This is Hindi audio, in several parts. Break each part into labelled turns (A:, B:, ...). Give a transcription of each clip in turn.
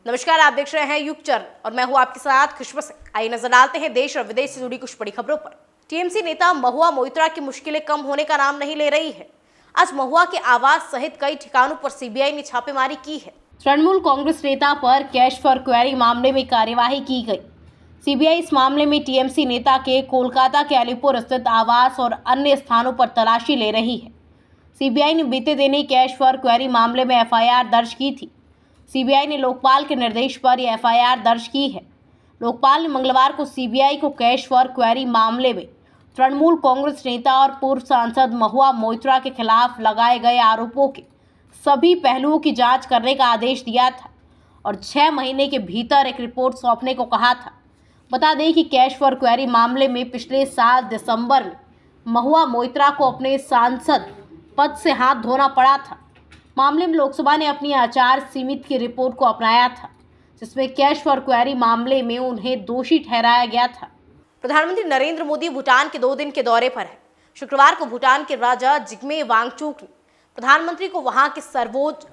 A: नमस्कार, आप देख रहे हैं युग चरण और मैं हूं आपके साथ खुशबू सिंह। आइए नजर डालते हैं देश और विदेश से जुड़ी कुछ बड़ी खबरों पर। टीएमसी नेता महुआ मोइत्रा की मुश्किलें कम होने का नाम नहीं ले रही है। आज महुआ के आवास सहित कई ठिकानों पर सीबीआई ने छापेमारी की है। तृणमूल कांग्रेस नेता पर कैश फॉर क्वेरी मामले में कार्यवाही की गई। सीबीआई इस मामले में टीएमसी नेता के कोलकाता के अलीपुर स्थित आवास और अन्य स्थानों पर तलाशी ले रही है। सीबीआई ने बीते दिन ही कैश फॉर क्वेरी मामले में एफआईआर दर्ज की थी। सीबीआई ने लोकपाल के निर्देश पर यह एफआईआर दर्ज की है। लोकपाल ने मंगलवार को सीबीआई को कैश फॉर क्वेरी मामले में तृणमूल कांग्रेस नेता और पूर्व सांसद महुआ मोइत्रा के खिलाफ लगाए गए आरोपों के सभी पहलुओं की जांच करने का आदेश दिया था और 6 महीने के भीतर एक रिपोर्ट सौंपने को कहा था। बता दें कि कैश फॉर क्वेरी मामले में पिछले साल दिसंबर में महुआ मोइत्रा को अपने सांसद पद से हाथ धोना पड़ा था। मामले में लोकसभा ने अपनी आचार सीमित की रिपोर्ट को अपनाया था, जिसमें कैश फॉर क्वेरी मामले में उन्हें दोषी ठहराया गया था। प्रधानमंत्री नरेंद्र मोदी भूटान के 2 दिन के दौरे पर है। शुक्रवार को भूटान के राजा जिग्मे वांगचुक ने प्रधानमंत्री को वहां के सर्वोच्च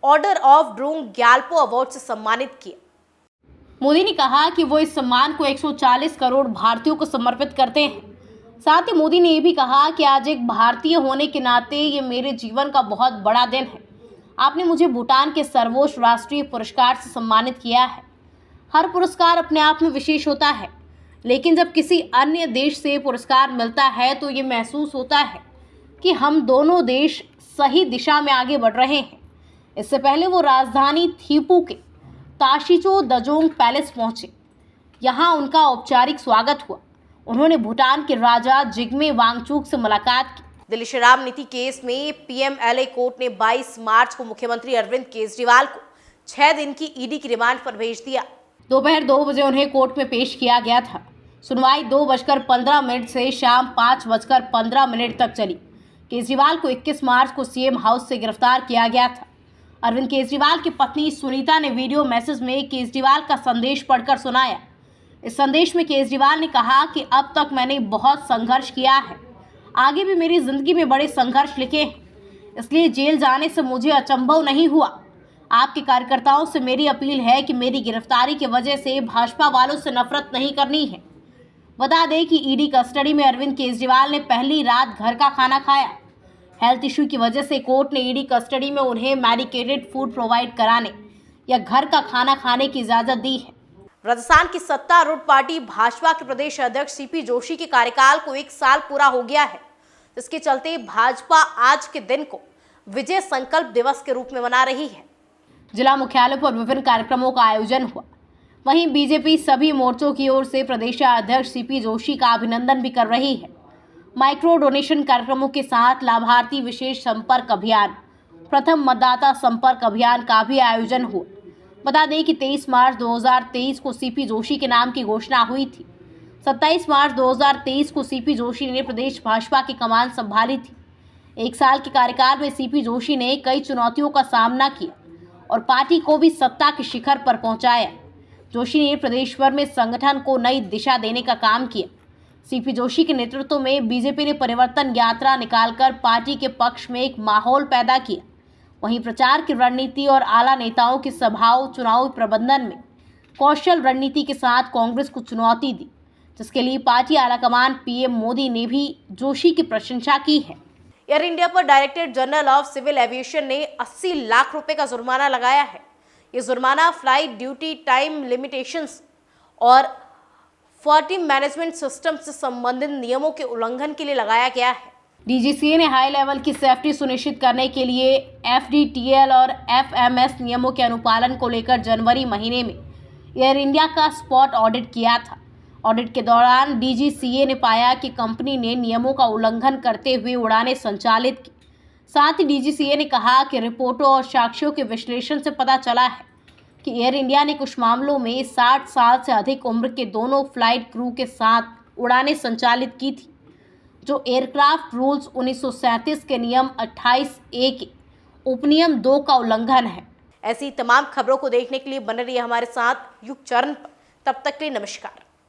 A: ऑर्डर ऑफ ड्रोंग ग्याल्पो अवार्ड से सम्मानित किया। मोदी ने कहा कि वो इस सम्मान को 140 करोड़ भारतीयों को समर्पित करते हैं। साथ ही मोदी ने ये भी कहा कि आज एक भारतीय होने के नाते ये मेरे जीवन का बहुत बड़ा दिन है। आपने मुझे भूटान के सर्वोच्च राष्ट्रीय पुरस्कार से सम्मानित किया है। हर पुरस्कार अपने आप में विशेष होता है, लेकिन जब किसी अन्य देश से पुरस्कार मिलता है तो ये महसूस होता है कि हम दोनों देश सही दिशा में आगे बढ़ रहे हैं। इससे पहले वो राजधानी थिम्पू के ताशिचो दजोंग पैलेस पहुंचे। यहाँ उनका औपचारिक स्वागत हुआ। उन्होंने भूटान के राजा जिग्मे वांगचुक से मुलाकात की। दिल्ली शराब नीति केस में पीएमएलए कोर्ट ने 22 मार्च को मुख्यमंत्री अरविंद केजरीवाल को 6 दिन की ईडी की रिमांड पर भेज दिया। दोपहर 2 बजे उन्हें कोर्ट में पेश किया गया था। सुनवाई 2:15 से शाम 5:15 तक चली। केजरीवाल को 21 मार्च को सीएम हाउस से गिरफ्तार किया गया था। अरविंद केजरीवाल की पत्नी सुनीता ने वीडियो मैसेज में केजरीवाल का संदेश पढ़कर सुनाया। इस संदेश में केजरीवाल ने कहा कि अब तक मैंने बहुत संघर्ष किया है, आगे भी मेरी जिंदगी में बड़े संघर्ष लिखे हैं, इसलिए जेल जाने से मुझे अचंभव नहीं हुआ। आपके कार्यकर्ताओं से मेरी अपील है कि मेरी गिरफ्तारी की वजह से भाजपा वालों से नफरत नहीं करनी है। बता दें कि ईडी कस्टडी में अरविंद केजरीवाल ने पहली रात घर का खाना खाया। हेल्थ इशू की वजह से कोर्ट ने ईडी कस्टडी में उन्हें मेडिकेटेड फूड प्रोवाइड कराने या घर का खाना खाने की इजाज़त दी है। राजस्थान की सत्तारूढ़ पार्टी भाजपा के प्रदेश अध्यक्ष सीपी जोशी के कार्यकाल को 1 साल पूरा हो गया है, जिसके चलते भाजपा आज के दिन को विजय संकल्प दिवस के रूप में मना रही है। जिला मुख्यालयों पर विभिन्न कार्यक्रमों का आयोजन हुआ। वहीं बीजेपी सभी मोर्चों की ओर से प्रदेश अध्यक्ष सीपी जोशी का अभिनंदन भी कर रही है। माइक्रो डोनेशन कार्यक्रमों के साथ लाभार्थी विशेष संपर्क अभियान, प्रथम मतदाता संपर्क अभियान का भी आयोजन हुआ। बता दें कि 23 मार्च 2023 को सीपी जोशी के नाम की घोषणा हुई थी। 27 मार्च 2023 को सीपी जोशी ने प्रदेश भाजपा की कमान संभाली थी। 1 साल के कार्यकाल में सीपी जोशी ने कई चुनौतियों का सामना किया और पार्टी को भी सत्ता के शिखर पर पहुंचाया। जोशी ने प्रदेश भर में संगठन को नई दिशा देने का काम किया। सीपी जोशी के नेतृत्व में बीजेपी ने परिवर्तन यात्रा निकालकर पार्टी के पक्ष में एक माहौल पैदा किया। वहीं प्रचार की रणनीति और आला नेताओं की सभाओं, चुनावी प्रबंधन में कौशल रणनीति के साथ कांग्रेस को चुनौती दी, जिसके लिए पार्टी आलाकमान पीएम मोदी ने भी जोशी की प्रशंसा की है। एयर इंडिया पर director general of civil aviation ने 80 लाख रुपए का जुर्माना लगाया है। ये जुर्माना फ्लाइट ड्यूटी टाइम लिमिटेशंस और फ्लाइट मैनेजमेंट सिस्टम से संबंधित नियमों के उल्लंघन के लिए लगाया गया है। डीजीसीए ने हाई लेवल की सेफ्टी सुनिश्चित करने के लिए एफडीटीएल और एफएमएस नियमों के अनुपालन को लेकर जनवरी महीने में एयर इंडिया का स्पॉट ऑडिट किया था। ऑडिट के दौरान डीजीसीए ने पाया कि कंपनी ने नियमों का उल्लंघन करते हुए उड़ानें संचालित की। साथ ही डीजीसीए ने कहा कि रिपोर्टों और साक्ष्यों के विश्लेषण से पता चला है कि एयर इंडिया ने कुछ मामलों में 60 साल से अधिक उम्र के दोनों फ्लाइट क्रू के साथ उड़ानें संचालित की थी, जो एयरक्राफ्ट रूल्स 1937 के नियम 28A के उपनियम 2 का उल्लंघन है। ऐसी तमाम खबरों को देखने के लिए बने रहिए हमारे साथ युग चरण पर। तब तक के लिए नमस्कार।